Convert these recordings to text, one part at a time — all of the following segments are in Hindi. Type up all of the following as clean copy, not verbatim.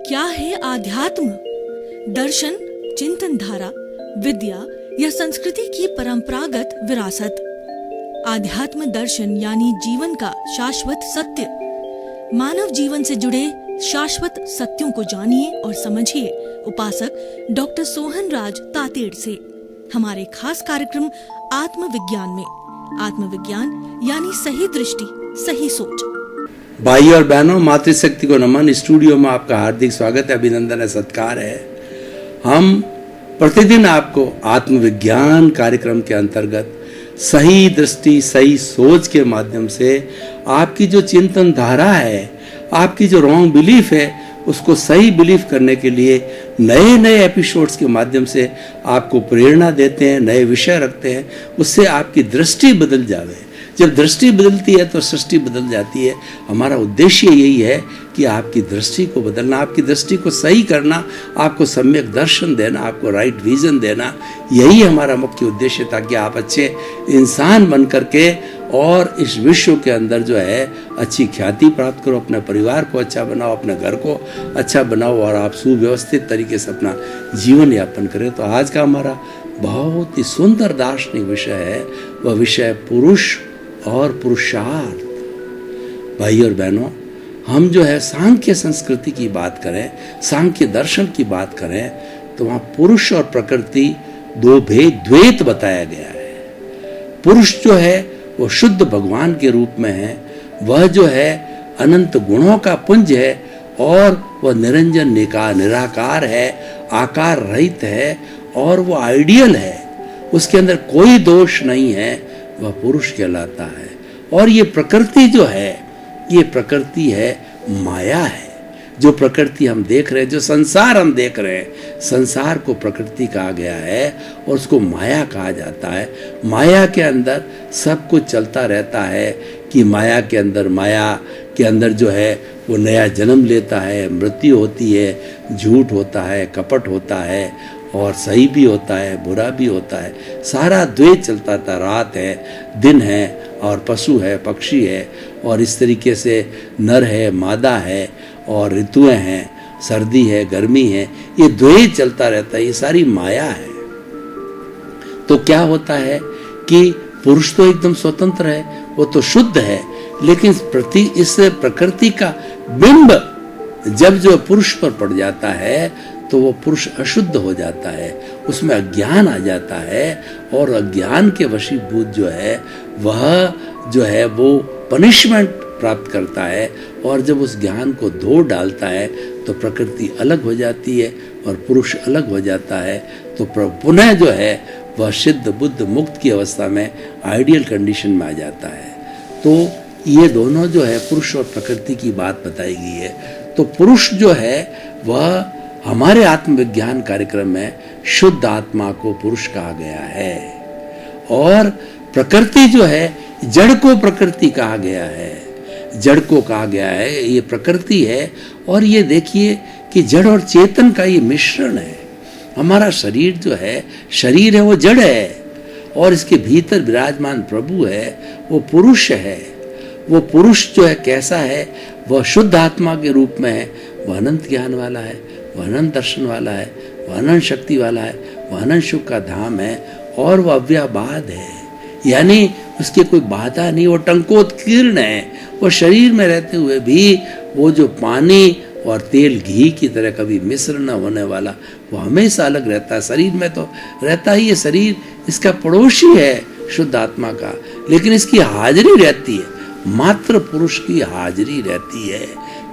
क्या है आध्यात्म? दर्शन, चिंतन धारा, विद्या या संस्कृति की परंपरागत विरासत। आध्यात्म दर्शन यानी जीवन का शाश्वत सत्य। मानव जीवन से जुड़े शाश्वत सत्यों को जानिए और समझिए उपासक डॉक्टर सोहन राज तातेड़ से हमारे खास कार्यक्रम आत्मविज्ञान में। आत्मविज्ञान यानी सही दृष्टि, सही सोच। भाई और बहनों, मातृशक्ति को नमन। स्टूडियो में आपका हार्दिक स्वागत है, अभिनंदन है, सत्कार है। हम प्रतिदिन आपको आत्मविज्ञान कार्यक्रम के अंतर्गत सही दृष्टि, सही सोच के माध्यम से आपकी जो चिंतन धारा है, आपकी जो रॉन्ग बिलीफ है, उसको सही बिलीफ करने के लिए नए नए एपिसोड्स के माध्यम से आपको प्रेरणा देते हैं, नए विषय रखते हैं, उससे आपकी दृष्टि बदल जावे। जब दृष्टि बदलती है तो सृष्टि बदल जाती है। हमारा उद्देश्य यही है कि आपकी दृष्टि को बदलना, आपकी दृष्टि को सही करना, आपको सम्यक दर्शन देना, आपको राइट विजन देना, यही हमारा मुख्य उद्देश्य, ताकि आप अच्छे इंसान बन करके और इस विश्व के अंदर जो है अच्छी ख्याति प्राप्त करो, अपने परिवार को अच्छा बनाओ, अपने घर को अच्छा बनाओ और आप सुव्यवस्थित तरीके से अपना जीवन यापन करें। तो आज का हमारा बहुत ही सुंदर दार्शनिक विषय है, वह विषय पुरुष और पुरुषार्थ। भाई और बहनों, हम जो है सांख्य संस्कृति की बात करें, सांख्य दर्शन की बात करें, तो वहाँ पुरुष और प्रकृति दो भेद, द्वैत बताया गया है। पुरुष जो है वो शुद्ध भगवान के रूप में है, वह जो है अनंत गुणों का पुंज है और वह निरंजन निराकार है, आकार रहित है और वो आइडियल है, उसके अंदर कोई दोष नहीं है, वह पुरुष कहलाता है। और ये प्रकृति जो है, ये प्रकृति है, माया है। जो प्रकृति हम देख रहे हैं, जो संसार हम देख रहे हैं, संसार को प्रकृति कहा गया है और उसको माया कहा जाता है। माया के अंदर सब कुछ चलता रहता है कि माया के अंदर जो है वो नया जन्म लेता है, मृत्यु होती है, झूठ होता है, कपट होता है और सही भी होता है, बुरा भी होता है। सारा द्वैत चलता था। रात है, दिन है और पशु है, पक्षी है और इस तरीके से नर है, मादा है और ऋतुएं हैं, सर्दी है, गर्मी है, ये द्वैत चलता रहता है। ये सारी माया है। तो क्या होता है कि पुरुष तो एकदम स्वतंत्र है, वो तो शुद्ध है, लेकिन इस प्रकृति का बिंब जब जो पुरुष पर पड़ जाता है तो वो पुरुष अशुद्ध हो जाता है, उसमें अज्ञान आ जाता है और अज्ञान के वशीभूत जो है वह वो पनिशमेंट प्राप्त करता है और जब उस ज्ञान को धो डालता है तो प्रकृति अलग हो जाती है और पुरुष अलग हो जाता है। तो पुनः जो है वह सिद्ध बुद्ध मुक्त की अवस्था में आइडियल कंडीशन में आ जाता है। तो ये दोनों जो है पुरुष और प्रकृति की बात बताई गई है। तो पुरुष जो है वह हमारे आत्मविज्ञान कार्यक्रम में शुद्ध आत्मा को पुरुष कहा गया है और प्रकृति जो है जड़ को प्रकृति कहा गया है। जड़ को कहा गया है, ये प्रकृति है। और ये देखिए कि जड़ और चेतन का ये मिश्रण है। हमारा शरीर जो है, शरीर है वो जड़ है और इसके भीतर विराजमान प्रभु है, वो पुरुष है। वो पुरुष जो है कैसा है, वह शुद्ध आत्मा के रूप में है, वह अनंत ज्ञान वाला है, वह अनंत दर्शन वाला है, वह अनंत शक्ति वाला है, वह अनंत सुख का धाम है और वह अव्याबाध है, यानी उसके कोई बाधा नहीं, वो टंकोत्कीर्ण है। वो शरीर में रहते हुए भी वो जो पानी और तेल घी की तरह कभी मिश्र न होने वाला, वो हमेशा अलग रहता है। शरीर में तो रहता ही है, शरीर इसका पड़ोसी है शुद्ध आत्मा का, लेकिन इसकी हाजिरी रहती है, मात्र पुरुष की हाजिरी रहती है,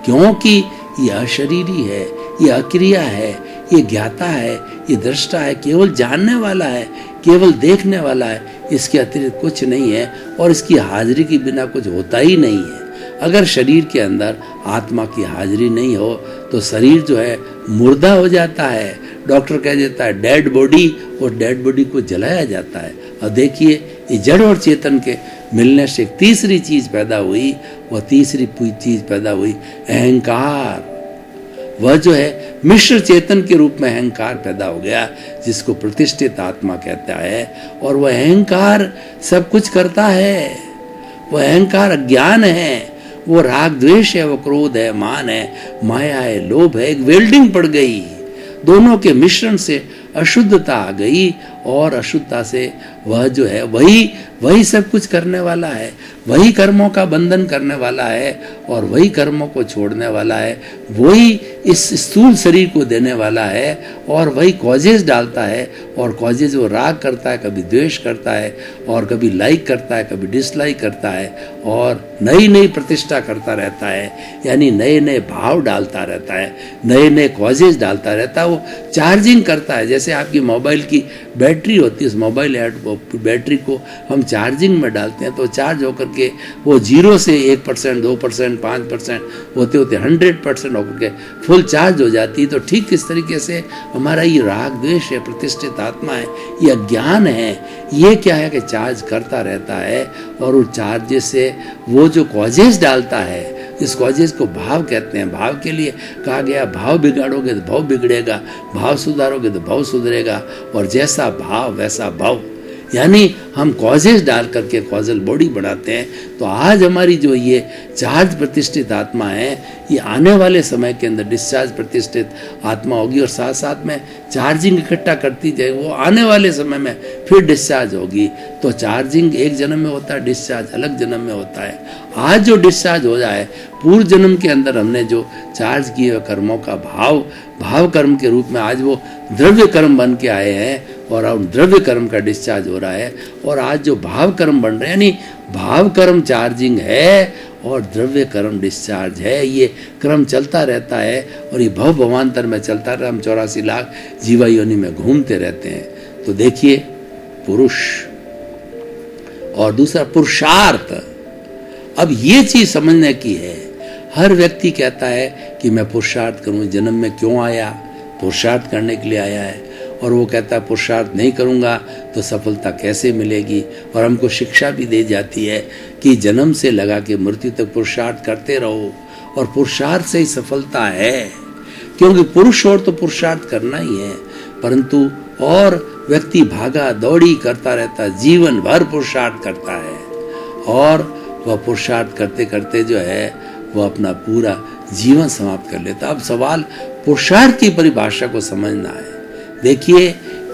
क्योंकि यह अशरीरी है, ये अक्रिया है, ये ज्ञाता है, ये दृष्टा है, केवल जानने वाला है, केवल देखने वाला है, इसके अतिरिक्त कुछ नहीं है और इसकी हाजिरी के बिना कुछ होता ही नहीं है। अगर शरीर के अंदर आत्मा की हाजिरी नहीं हो तो शरीर जो है मुर्दा हो जाता है। डॉक्टर कह देता है डेड बॉडी, और डेड बॉडी को जलाया जाता है। और देखिए ये जड़ और चेतन के मिलने से एक तीसरी चीज पैदा हुई, वह तीसरी चीज पैदा हुई अहंकार। वह जो है मिश्र चेतन के रूप में अहंकार पैदा हो गया, जिसको प्रतिष्ठित आत्मा कहता है। और वह अहंकार सब कुछ करता है, वह अहंकार अज्ञान है, वो राग द्वेष है, वो क्रोध है, मान है, माया है, लोभ है, एक वेल्डिंग पड़ गई। दोनों के मिश्रण से अशुद्धता आ गई और अशुद्धता से वह जो है वही सब कुछ करने वाला है, वही कर्मों का बंधन करने वाला है और वही कर्मों को छोड़ने वाला है, वही इस स्थूल शरीर को देने वाला है और वही कॉजेज डालता है। और कॉजेज वो राग करता है, कभी द्वेष करता है और कभी लाइक करता है, कभी डिसलाइक करता है और नई नई प्रतिष्ठा करता रहता है, यानी नए नए भाव डालता रहता है, नए नए कॉजेज डालता रहता है। वो चार्जिंग करता है, जैसे आपकी मोबाइल की बैटरी होती है, उस मोबाइल बैटरी को हम चार्जिंग में डालते हैं तो चार्ज होकर के वो 0 से 1%, 2%, 5% होते होते 100% होकर के फुल चार्ज हो जाती है। तो ठीक इस तरीके से हमारा ये राग द्वेष है, प्रतिष्ठित आत्मा है, ये अज्ञान है, ये क्या है कि चार्ज करता रहता है और उस चार्ज से वो जो कॉजेज डालता है, इस कॉजेज को भाव कहते हैं। भाव के लिए कहा गया भाव बिगाड़ोगे तो भाव बिगड़ेगा, भाव सुधारोगे तो भाव सुधरेगा और जैसा भाव वैसा भाव, यानी हम कॉजेज डाल करके कॉजल बॉडी बनाते हैं। तो आज हमारी जो ये चार्ज प्रतिष्ठित आत्मा है, ये आने वाले समय के अंदर डिस्चार्ज प्रतिष्ठित आत्मा होगी और साथ साथ में चार्जिंग इकट्ठा करती जाएगी, वो आने वाले समय में फिर डिस्चार्ज होगी। तो चार्जिंग एक जन्म में होता है, डिस्चार्ज अलग जन्म में होता है। आज जो डिस्चार्ज हो जाए, पूर्व जन्म के अंदर हमने जो चार्ज किए हुए कर्मों का भाव कर्म के रूप में आज वो द्रव्य कर्म बन के आए हैं और अब द्रव्य कर्म का डिस्चार्ज हो रहा है। और आज जो भाव कर्म बन रहे हैं, यानी भाव कर्म चार्जिंग है और द्रव्य कर्म डिस्चार्ज है। ये क्रम चलता रहता है और ये भव भवांतर में चलता रहता है। हम 84 लाख जीवा योनि में घूमते रहते हैं। तो देखिए, पुरुष और दूसरा पुरुषार्थ। अब ये चीज समझने की है। हर व्यक्ति कहता है कि मैं पुरुषार्थ करूं, जन्म में क्यों आया, पुरुषार्थ करने के लिए आया है। और वो कहता है पुरुषार्थ नहीं करूंगा तो सफलता कैसे मिलेगी। और हमको शिक्षा भी दी जाती है कि जन्म से लगा के मृत्यु तक पुरुषार्थ करते रहो और पुरुषार्थ से ही सफलता है। क्योंकि पुरुष और तो पुरुषार्थ करना ही है, परंतु और व्यक्ति भागा दौड़ी करता रहता, जीवन भर पुरुषार्थ करता है और वह पुरुषार्थ करते करते जो है वह अपना पूरा जीवन समाप्त कर लेता। अब सवाल पुरुषार्थ की परिभाषा को समझना है। देखिए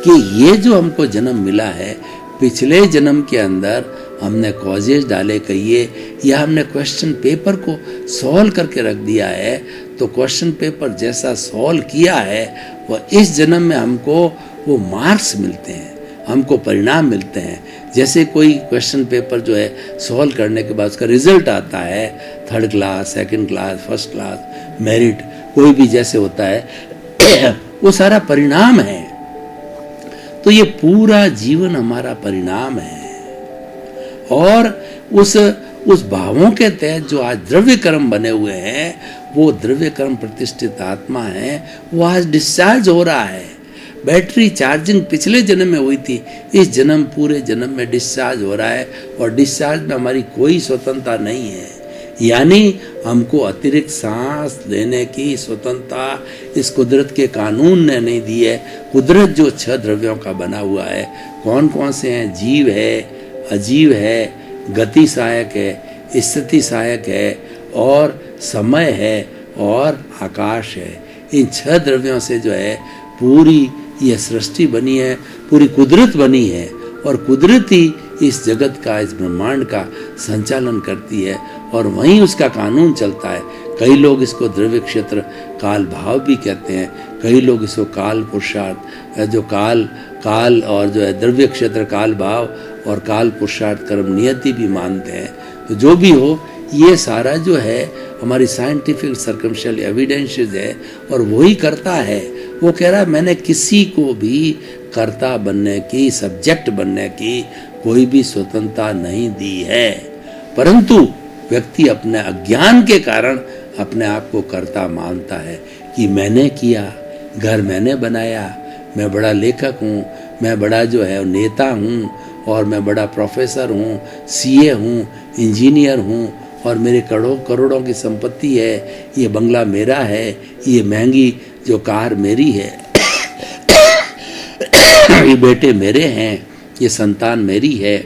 कि ये जो हमको जन्म मिला है, पिछले जन्म के अंदर हमने कॉजेज डाले कहिए या हमने क्वेश्चन पेपर को सॉल्व करके रख दिया है, तो क्वेश्चन पेपर जैसा सॉल्व किया है वह इस जन्म में हमको वो मार्क्स मिलते हैं, हमको परिणाम मिलते हैं। जैसे कोई क्वेश्चन पेपर जो है सॉल्व करने के बाद उसका रिजल्ट आता है, 3rd class, 2nd class, 1st class, merit, कोई भी जैसे होता है वो सारा परिणाम है। तो ये पूरा जीवन हमारा परिणाम है और उस भावों के तहत जो आज द्रव्य कर्म बने हुए हैं, वो द्रव्य कर्म प्रतिष्ठित आत्मा है, वो आज डिस्चार्ज हो रहा है। बैटरी चार्जिंग पिछले जन्म में हुई थी, इस जन्म पूरे जन्म में डिस्चार्ज हो रहा है और डिस्चार्ज में हमारी कोई स्वतंत्रता नहीं है। यानी हमको अतिरिक्त सांस लेने की स्वतंत्रता इस कुदरत के कानून ने नहीं दी है। कुदरत जो 6 द्रव्यों का बना हुआ है, कौन कौन से हैं? जीव है, अजीव है, गति सहायक है, स्थिति सहायक है और समय है और आकाश है। इन 6 द्रव्यों से जो है पूरी यह सृष्टि बनी है, पूरी कुदरत बनी है और कुदरत ही इस जगत का, इस ब्रह्मांड का संचालन करती है और वहीं उसका कानून चलता है। कई लोग इसको द्रव्य क्षेत्र काल भाव भी कहते हैं, कई लोग इसको काल पुरुषार्थ, जो काल और जो है द्रव्य क्षेत्र काल भाव और काल पुरुषार्थ कर्म नियति भी मानते हैं। तो जो भी हो, ये सारा जो है हमारी साइंटिफिक सर्कमस्टेंशियल एविडेंसेस है और वही करता है। वो कह रहा है मैंने किसी को भी कर्ता बनने की, सब्जेक्ट बनने की कोई भी स्वतंत्रता नहीं दी है, परंतु व्यक्ति अपने अज्ञान के कारण अपने आप को कर्ता मानता है कि मैंने किया, घर मैंने बनाया, मैं बड़ा लेखक हूँ, मैं बड़ा जो है नेता हूँ और मैं बड़ा प्रोफेसर हूँ, सीए हूँ, इंजीनियर हूँ और मेरे करोड़ों की संपत्ति है, ये बंगला मेरा है, ये महंगी जो कार मेरी है, ये बेटे मेरे हैं, ये संतान मेरी है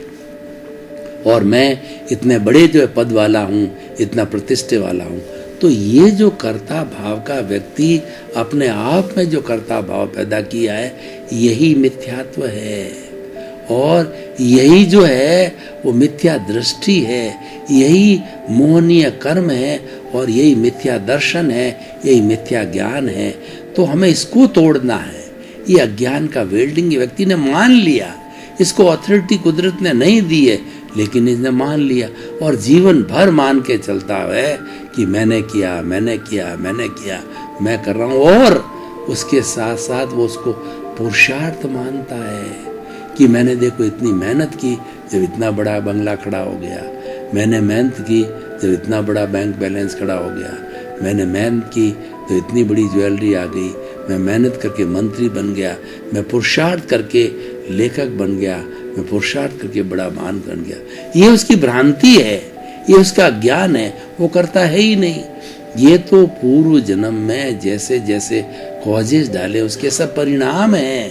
और मैं इतने बड़े जो है पद वाला हूँ, इतना प्रतिष्ठे वाला हूँ। तो ये जो कर्ता भाव का व्यक्ति अपने आप में जो कर्ता भाव पैदा किया है, यही मिथ्यात्व है। और यही जो है वो मिथ्या दृष्टि है, यही मोहनीय कर्म है, और यही मिथ्या दर्शन है, यही मिथ्या ज्ञान है। तो हमें इसको तोड़ना है। ये अज्ञान का वेल्डिंग व्यक्ति ने मान लिया, इसको अथॉरिटी कुदरत ने नहीं दी है, लेकिन इसने मान लिया और जीवन भर मान के चलता है कि मैंने किया, मैंने किया, मैंने किया, मैं कर रहा हूँ। और उसके साथ साथ वो उसको पुरुषार्थ मानता है कि मैंने देखो इतनी मेहनत की जब इतना बड़ा बंगला खड़ा हो गया, मैंने मेहनत की जब इतना बड़ा बैंक बैलेंस खड़ा हो गया, मैंने मेहनत की तो इतनी बड़ी ज्वेलरी आ गई, मैं मेहनत करके मंत्री बन गया, मैं पुरुषार्थ करके लेखक बन गया, मैं पुरुषार्थ करके बड़ा महान बन गया। ये उसकी भ्रांति है, ये उसका ज्ञान है, वो करता है ही नहीं। ये तो पूर्व जन्म में जैसे जैसे कॉजेज डाले उसके सब परिणाम हैं।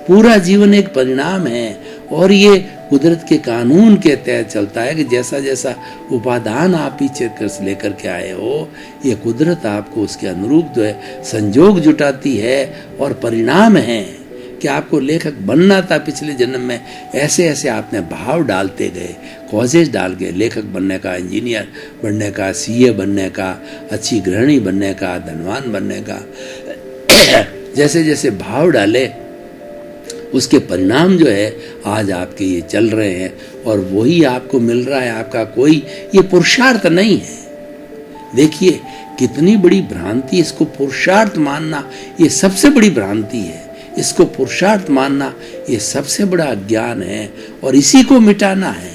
पूरा जीवन एक परिणाम है, और ये कुदरत के कानून के तहत चलता है कि जैसा जैसा उपादान आप पीछे लेकर के आए हो, ये कुदरत आपको उसके अनुरूप जो है संजोग जुटाती है। और परिणाम है कि आपको लेखक बनना था पिछले जन्म में, ऐसे ऐसे आपने भाव डालते गए, कॉजेज डाल गए, लेखक बनने का, इंजीनियर बनने का, सीए बनने का, अच्छी गृहिणी बनने का, धनवान बनने का। जैसे जैसे भाव डाले उसके परिणाम जो है आज आपके ये चल रहे हैं, और वही आपको मिल रहा है। आपका कोई ये पुरुषार्थ नहीं है। देखिए कितनी बड़ी भ्रांति, इसको पुरुषार्थ मानना ये सबसे बड़ी भ्रांति है। इसको पुरुषार्थ मानना ये सबसे बड़ा अज्ञान है, और इसी को मिटाना है।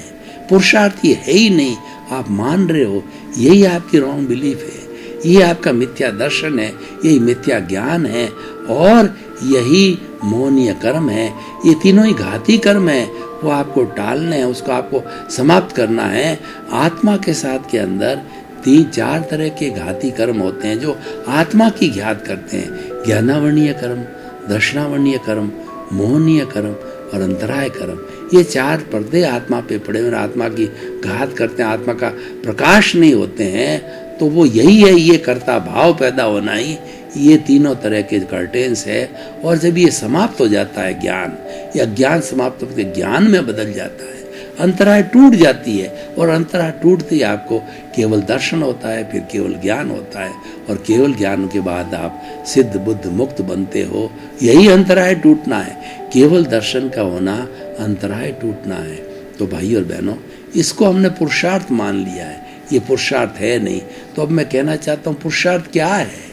पुरुषार्थ ये है ही नहीं, आप मान रहे हो, यही आपकी रॉन्ग बिलीफ है, ये आपका मिथ्या दर्शन है, यही मिथ्या ज्ञान है, और यही मोहनीय कर्म है। ये तीनों ही घाती कर्म है, वो आपको टालने हैं, उसको आपको समाप्त करना है। आत्मा के साथ के अंदर 3-4 तरह के घाती कर्म होते हैं जो आत्मा की घात करते हैं। ज्ञानावर्णीय कर्म, दर्शनावर्णीय कर्म, मोहनीय कर्म और अंतराय कर्म। ये 4 पर्दे आत्मा पे पड़े हुए, आत्मा की घात करते हैं, आत्मा का प्रकाश नहीं होते हैं। तो वो यही है, ये कर्ता भाव पैदा होना ही ये तीनों तरह के कर्टेन्स है। और जब ये समाप्त हो जाता है ज्ञान, या ज्ञान समाप्त होकर ज्ञान में बदल जाता है, अंतराय टूट जाती है, और अंतराय टूटते ही आपको केवल दर्शन होता है, फिर केवल ज्ञान होता है, और केवल ज्ञान के बाद आप सिद्ध बुद्ध मुक्त बनते हो। यही अंतराय टूटना है, केवल दर्शन का होना अंतराय टूटना है। तो भाई और बहनों, इसको हमने पुरुषार्थ मान लिया है, ये पुरुषार्थ है नहीं। तो अब मैं कहना चाहता हूँ पुरुषार्थ क्या है,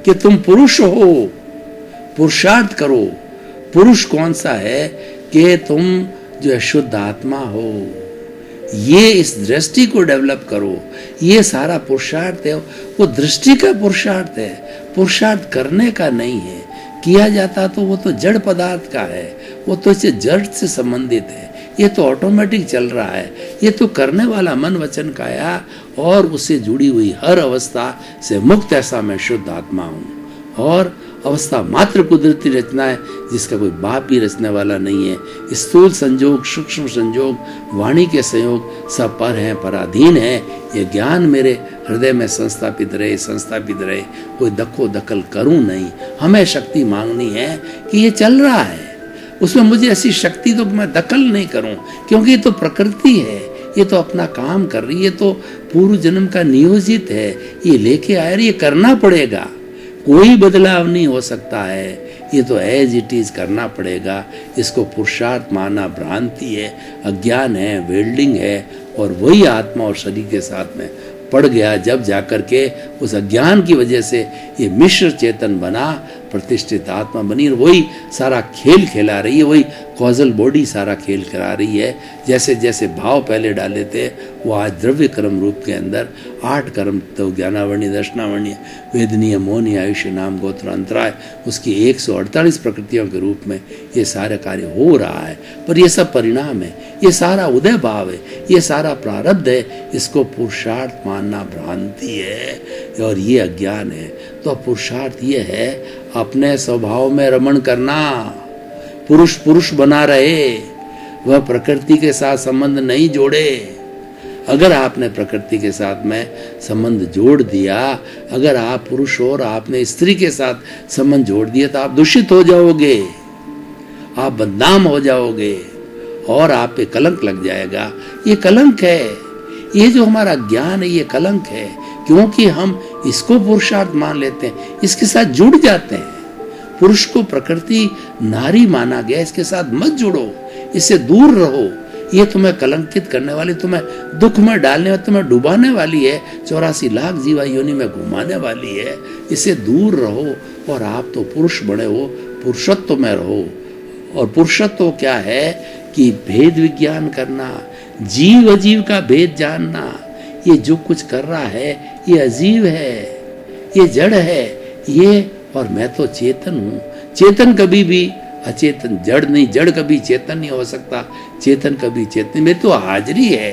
कि तुम पुरुष हो, पुरुषार्थ करो। पुरुष कौन सा है, कि तुम जो है शुद्ध आत्मा हो, ये इस दृष्टि को डेवलप करो। ये सारा पुरुषार्थ है, वो दृष्टि का पुरुषार्थ है, पुरुषार्थ करने का नहीं है। किया जाता तो वो तो जड़ पदार्थ का है, वो तो इसे जड़ से संबंधित है, ये तो ऑटोमेटिक चल रहा है। ये तो करने वाला मन वचन काया और उससे जुड़ी हुई हर अवस्था से मुक्त ऐसा मैं शुद्ध आत्मा हूँ। और अवस्था मात्र कुदरती रचना है, जिसका कोई बाप भी रचने वाला नहीं है। स्थूल संयोग, सूक्ष्म संयोग, वाणी के संयोग सब पर हैं, पराधीन है। ये ज्ञान मेरे हृदय में संस्थापित रहे, कोई दखो दखल करूं नहीं। हमें शक्ति मांगनी है कि ये चल रहा है, उसमें मुझे ऐसी शक्ति तो मैं दखल नहीं करूं, क्योंकि ये तो प्रकृति है, ये तो अपना काम कर रही है, तो पूर्व जन्म का नियोजित है, ये लेके आया, ये करना पड़ेगा, कोई बदलाव नहीं हो सकता है, ये तो एज इट इज करना पड़ेगा। इसको पुरुषार्थ माना भ्रांति है, अज्ञान है, वेल्डिंग है, और वही आत्मा और शरीर के साथ में पड़ गया, जब जाकर के उस अज्ञान की वजह से ये मिश्र चेतन बना, प्रतिष्ठित आत्मा बनी, और वही सारा खेल खिला रही है, वही कॉजल बॉडी सारा खेल करा रही है। जैसे जैसे भाव पहले डाले थे, वो आज द्रव्य कर्म रूप के अंदर 8 कर्म, तो ज्ञानावर्णीय, दर्शनावर्णीय, वेदनीय, मोहनीय, आयुष्य, नाम, गोत्र, अंतराय, उसकी 148 प्रकृतियों के रूप में ये सारे कार्य हो रहा है। पर ये सब परिणाम है, ये सारा उदय भाव है, ये सारा प्रारब्ध है। इसको पुरुषार्थ मानना भ्रांति है और ये अज्ञान है। तो पुरुषार्थ ये है अपने स्वभाव में रमण करना, पुरुष पुरुष बना रहे, वह प्रकृति के साथ संबंध नहीं जोड़े। अगर आपने प्रकृति के साथ में संबंध जोड़ दिया, अगर आप पुरुष और आपने स्त्री के साथ संबंध जोड़ दिया, तो आप दूषित हो जाओगे, आप बदनाम हो जाओगे और आप पे कलंक लग जाएगा। ये कलंक है, ये जो हमारा ज्ञान है ये कलंक है, क्योंकि हम इसको पुरुषार्थ मान लेते हैं, इसके साथ जुड़ जाते हैं। पुरुष को प्रकृति नारी माना गया, इसके साथ मत जुड़ो, इससे दूर रहो। ये तुम्हें कलंकित करने वाली, तुम्हें दुख में डालने वाली, तुम्हें डुबाने वाली है, 84 लाख जीवा योनि में घुमाने वाली है। इससे दूर रहो और आप तो पुरुष बने हो, पुरुषत्व में रहो। और पुरुषत्व क्या है कि भेद विज्ञान करना, जीव अजीव का भेद जानना। ये जो कुछ कर रहा है ये अजीव है, ये जड़ है, ये और मैं तो चेतन हूँ। चेतन कभी भी अचेतन, जड़ नहीं, जड़ कभी चेतन नहीं हो सकता, चेतन कभी चेतन। मेरी तो हाजिरी है।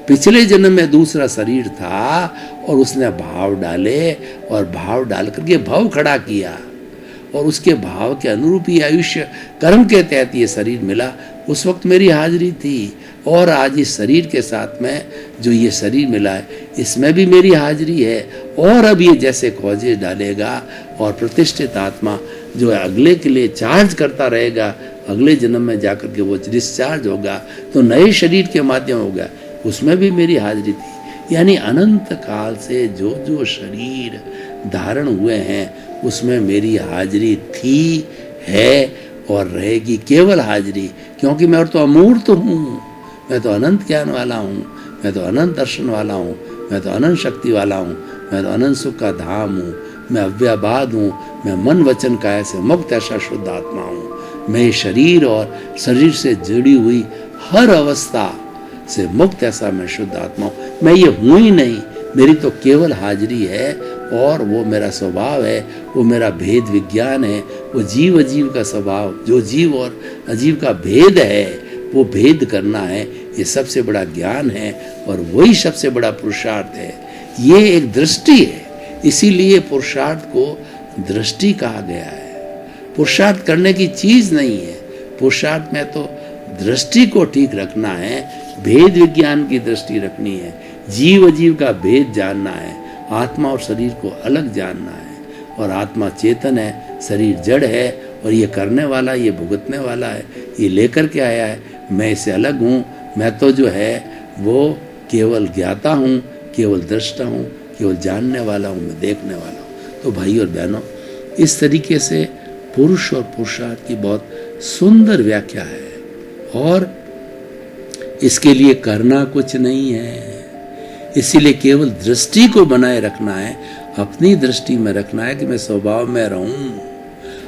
पिछले जन्म में दूसरा शरीर था और उसने भाव डाले और भाव डाल करके भाव खड़ा किया और उसके भाव के अनुरूप ही आयुष्य कर्म के तहत ये शरीर मिला। उस वक्त मेरी हाजिरी थी और आज इस शरीर के साथ में जो ये शरीर मिला है इसमें भी मेरी हाजिरी है। और अब ये जैसे खोजे डालेगा और प्रतिष्ठित आत्मा जो है अगले के लिए चार्ज करता रहेगा, अगले जन्म में जाकर के वो डिस्चार्ज होगा तो नए शरीर के माध्यम होगा, उसमें भी मेरी हाजिरी थी। यानी अनंत काल से जो जो शरीर धारण हुए हैं उसमें मेरी हाजिरी थी, है और रहेगी केवल हाजिरी, क्योंकि मैं तो अमूर्त हूँ, मैं तो अनंत ज्ञान वाला हूँ, मैं तो अनंत दर्शन वाला हूँ, मैं तो अनंत शक्ति वाला हूँ, मैं तो अनंत सुख का धाम हूँ, मैं अव्याबाद हूँ, मैं मन वचन काया से मुक्त ऐसा शुद्ध आत्मा हूँ। मैं शरीर और शरीर से जुड़ी हुई हर अवस्था से मुक्त ऐसा मैं शुद्ध आत्मा हूँ। मैं ये हूँ ही नहीं, मेरी तो केवल हाजिरी है और वो मेरा स्वभाव है, वो मेरा भेद विज्ञान है, वो जीव अजीव का स्वभाव, जो जीव और अजीव का भेद है वो भेद करना है, ये सबसे बड़ा ज्ञान है और वही सबसे बड़ा पुरुषार्थ है। ये एक दृष्टि है, इसीलिए पुरुषार्थ को दृष्टि कहा गया है। पुरुषार्थ करने की चीज नहीं है, पुरुषार्थ में तो दृष्टि को ठीक रखना है, भेद विज्ञान की दृष्टि रखनी है, जीव अजीव का भेद जानना है, आत्मा और शरीर को अलग जानना है। और आत्मा चेतन है, शरीर जड़ है और ये करने वाला, ये भुगतने वाला है, ये लेकर के आया है। मैं इससे अलग हूँ, मैं तो जो है वो केवल ज्ञाता हूँ, केवल दृष्टा हूँ, केवल जानने वाला हूँ, मैं देखने वाला हूँ। तो भाई और बहनों, इस तरीके से पुरुष और पुरुषार्थ की बहुत सुंदर व्याख्या है और इसके लिए करना कुछ नहीं है। इसीलिए केवल दृष्टि को बनाए रखना है, अपनी दृष्टि में रखना है कि मैं स्वभाव में रहूं।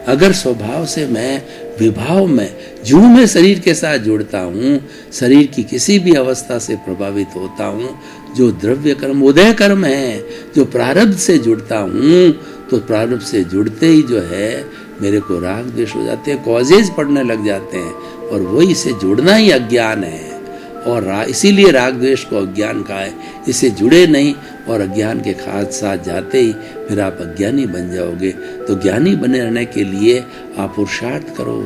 अगर स्वभाव से मैं विभाव में, जो मैं शरीर के साथ जुड़ता हूँ, शरीर की किसी भी अवस्था से प्रभावित होता हूँ, जो द्रव्य कर्म उदय कर्म है, जो प्रारब्ध से जुड़ता हूँ, तो प्रारब्ध से जुड़ते ही जो है मेरे को राग द्वेष हो जाते हैं, कॉजेज पड़ने लग जाते हैं और वही से जुड़ना ही अज्ञान है। और इसीलिए राग द्वेष को अज्ञान कहा है। इससे जुड़े नहीं और अज्ञान के साथ जाते ही फिर आप अज्ञानी बन जाओगे। तो ज्ञानी बने रहने के लिए आप पुरुषार्थ करो,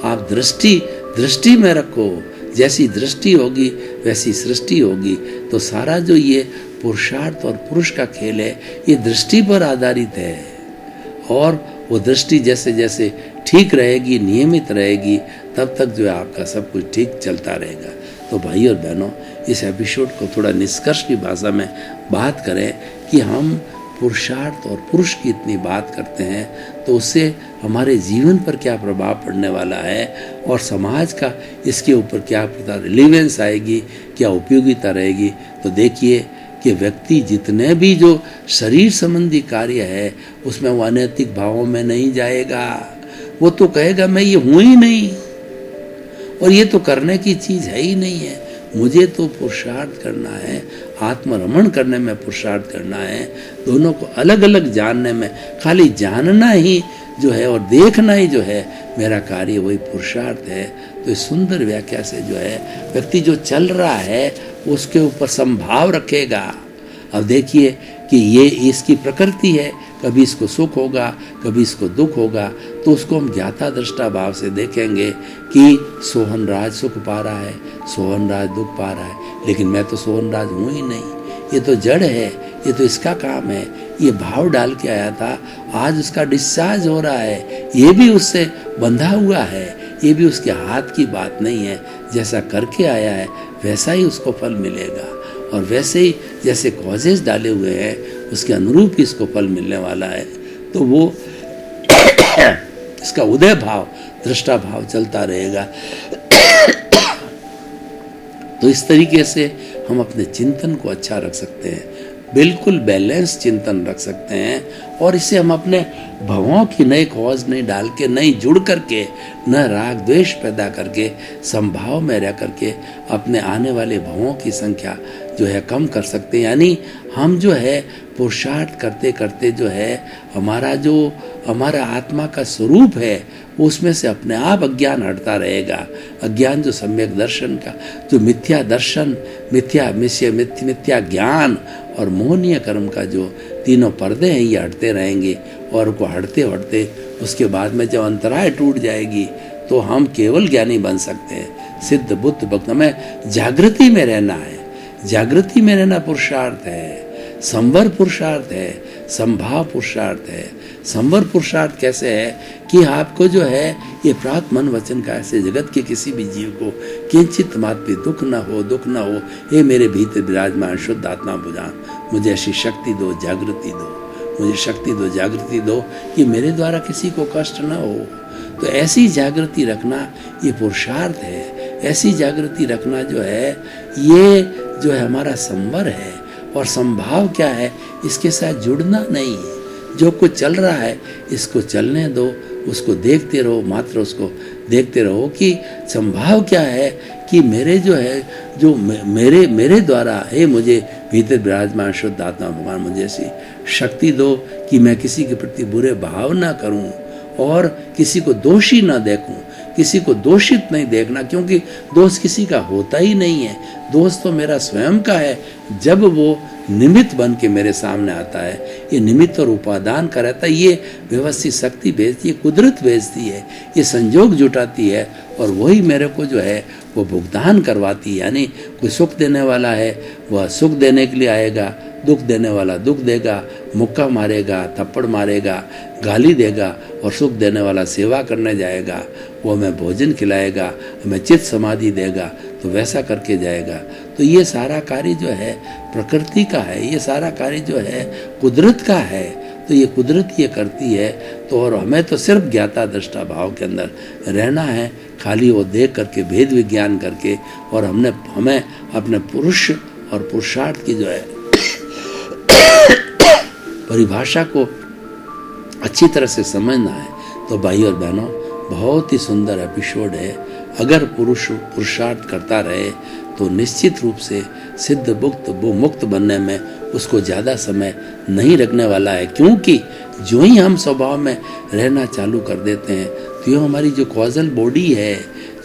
आप दृष्टि में रखो। जैसी दृष्टि होगी वैसी सृष्टि होगी। तो सारा जो ये पुरुषार्थ और पुरुष का खेल है ये दृष्टि पर आधारित है और वो दृष्टि जैसे जैसे ठीक रहेगी, नियमित रहेगी, तब तक जो है आपका सब कुछ ठीक चलता रहेगा। तो भाई और बहनों, इस एपिसोड को थोड़ा निष्कर्ष की भाषा में बात करें कि हम पुरुषार्थ और पुरुष की इतनी बात करते हैं तो उससे हमारे जीवन पर क्या प्रभाव पड़ने वाला है और समाज का इसके ऊपर क्या रिलेवेंस आएगी, क्या उपयोगिता रहेगी। तो देखिए कि व्यक्ति जितने भी जो शरीर संबंधी कार्य है उसमें वो अनैतिक भावों में नहीं जाएगा। वो तो कहेगा मैं ये हूँ ही नहीं और ये तो करने की चीज है ही नहीं है, मुझे तो पुरुषार्थ करना है, आत्मरमण करने में पुरुषार्थ करना है। दोनों को अलग अलग जानने में, खाली जानना ही जो है और देखना ही जो है मेरा कार्य, वही पुरुषार्थ है। तो इस सुंदर व्याख्या से जो है व्यक्ति जो चल रहा है उसके ऊपर संभाव रखेगा। अब देखिए कि ये इसकी प्रकृति है, कभी इसको सुख होगा, कभी इसको दुख होगा, तो उसको हम ज्ञाता दृष्टा भाव से देखेंगे कि सोहन राज सुख पा रहा है, सोहन राज दुख पा रहा है, लेकिन मैं तो सोहन राज हूँ ही नहीं, ये तो जड़ है, ये तो इसका काम है, ये भाव डाल के आया था, आज उसका डिस्चार्ज हो रहा है, ये भी उससे बंधा हुआ है, ये भी उसके हाथ की बात नहीं है, जैसा करके आया है वैसा ही उसको फल मिलेगा, और वैसे ही जैसे कॉजेज डाले हुए हैं उसके अनुरूप ही इसको फल मिलने वाला है। तो वो इसका उदय भाव, दृष्टा भाव चलता रहेगा। तो इस तरीके से हम अपने चिंतन को अच्छा रख सकते हैं, बिल्कुल बैलेंस चिंतन रख सकते हैं, और इसे हम अपने भवों की नई कॉज नहीं डाल के, नहीं जुड़ करके, न राग द्वेष पैदा करके, संभाव में रह करके अपने आने वाले भवों की संख्या जो है कम कर सकते हैं। यानी हम जो है पुरुषार्थ करते करते जो है हमारा आत्मा का स्वरूप है उसमें से अपने आप अज्ञान हटता रहेगा। अज्ञान जो सम्यक दर्शन का, जो मिथ्या दर्शन, मिथ्या ज्ञान और मोहनीय कर्म का जो तीनों पर्दे हैं ये हटते रहेंगे, और को हटते हटते उसके बाद में जब अंतराय टूट जाएगी तो हम केवल ज्ञानी बन सकते हैं। सिद्ध बुद्ध भक्त, हमें जागृति में रहना है, जागृति में रहना पुरुषार्थ है, संवर पुरुषार्थ है, संभाव पुरुषार्थ है। संवर पुरुषार्थ कैसे है कि आपको जो है ये प्राप्त मन वचन का ऐसे जगत के किसी भी जीव को किंचित मात्र भी दुख न हो, हे मेरे भीतर विराजमान शुद्ध आत्मा बुझान, मुझे ऐसी शक्ति दो, जागृति दो, मुझे शक्ति दो, जागृति दो कि मेरे द्वारा किसी को कष्ट न हो। तो ऐसी जागृति रखना ये पुरुषार्थ है, ऐसी जागृति रखना जो है ये जो है हमारा संवर है। और संभाव क्या है, इसके साथ जुड़ना नहीं है, जो कुछ चल रहा है इसको चलने दो, उसको देखते रहो, मात्र उसको देखते रहो कि संभाव क्या है कि मेरे जो है जो मेरे द्वारा हे मुझे भीतर विराजमान शुद्ध आत्मा भगवान मुझे ऐसी शक्ति दो कि मैं किसी के प्रति बुरे भाव ना करूं और किसी को दोषी ना देखूं, किसी को दोषित नहीं देखना, क्योंकि दोष किसी का होता ही नहीं है। दोष तो मेरा स्वयं का है, जब वो निमित्त बन के मेरे सामने आता है, ये निमित्त और उपादान का रहता है, ये व्यवस्थित शक्ति भेजती है, कुदरत भेजती है, ये संजोग जुटाती है, और वही मेरे को जो है वो भुगतान करवाती है। यानी कोई सुख देने वाला है वह सुख देने के लिए आएगा, दुख देने वाला दुख देगा, मुक्का मारेगा, थप्पड़ मारेगा, गाली देगा, और सुख देने वाला सेवा करने जाएगा, वो हमें भोजन खिलाएगा, हमें चित्त समाधि देगा, तो वैसा करके जाएगा। तो ये सारा कार्य जो है प्रकृति का है, ये सारा कार्य जो है कुदरत का है, तो ये कुदरत ये करती है। तो और हमें तो सिर्फ ज्ञाता दृष्टा भाव के अंदर रहना है, खाली वो देख करके भेद विज्ञान करके, और हमें अपने पुरुष और पुरुषार्थ की जो है परिभाषा को अच्छी तरह से समझना है। तो भाई और बहनों, बहुत ही सुंदर एपिसोड है। अगर पुरुषार्थ करता रहे तो निश्चित रूप से सिद्ध मुक्त बनने में उसको ज़्यादा समय नहीं लगने वाला है, क्योंकि जो ही हम स्वभाव में रहना चालू कर देते हैं तो ये हमारी जो कॉजल बॉडी है,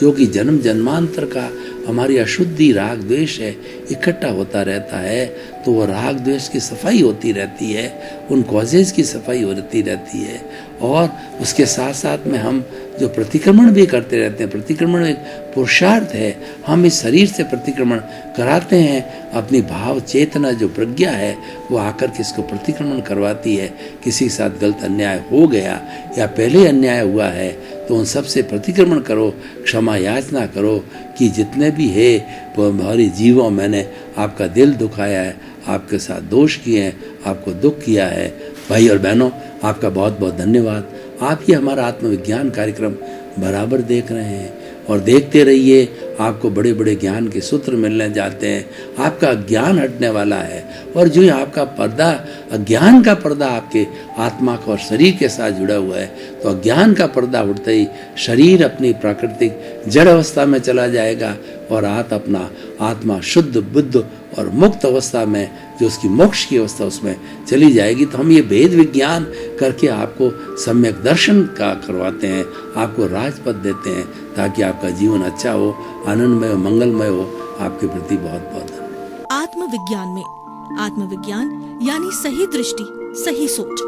जो कि जन्म जन्मांतर का हमारी अशुद्धि राग द्वेष है, इकट्ठा होता रहता है, तो वो राग द्वेष की सफाई होती रहती है, उन कॉजेज की सफाई होती रहती है, और उसके साथ साथ में हम जो प्रतिक्रमण भी करते रहते हैं, प्रतिक्रमण एक पुरुषार्थ है, हम इस शरीर से प्रतिक्रमण कराते हैं, अपनी भाव चेतना जो प्रज्ञा है वो आकर के इसको प्रतिक्रमण करवाती है। किसी के साथ गलत अन्याय हो गया या पहले अन्याय हुआ है तो उन सब से प्रतिक्रमण करो, क्षमा याचना करो कि जितने भी है हमारे जीवों मैंने आपका दिल दुखाया है, आपके साथ दोष किए हैं, आपको दुख किया है। भाई और बहनों, आपका बहुत बहुत धन्यवाद। आप ये हमारा आत्मविज्ञान कार्यक्रम बराबर देख रहे हैं, और देखते रहिए, आपको बड़े बड़े ज्ञान के सूत्र मिलने जाते हैं, आपका ज्ञान हटने वाला है। और जो आपका पर्दा, अज्ञान का पर्दा आपके आत्मा का और शरीर के साथ जुड़ा हुआ है, तो अज्ञान का पर्दा उठते ही शरीर अपनी प्राकृतिक जड़ अवस्था में चला जाएगा, और अपना आत्मा शुद्ध बुद्ध और मुक्त अवस्था में, जो उसकी मोक्ष की अवस्था उसमें चली जाएगी। तो हम ये भेद विज्ञान करके आपको सम्यक दर्शन का करवाते हैं, आपको राजपथ देते हैं, ताकि आपका जीवन अच्छा हो, आनंदमय हो, मंगलमय हो। आपके प्रति बहुत बहुत आत्मविज्ञान में आत्मविज्ञान यानी सही दृष्टि, सही सोच।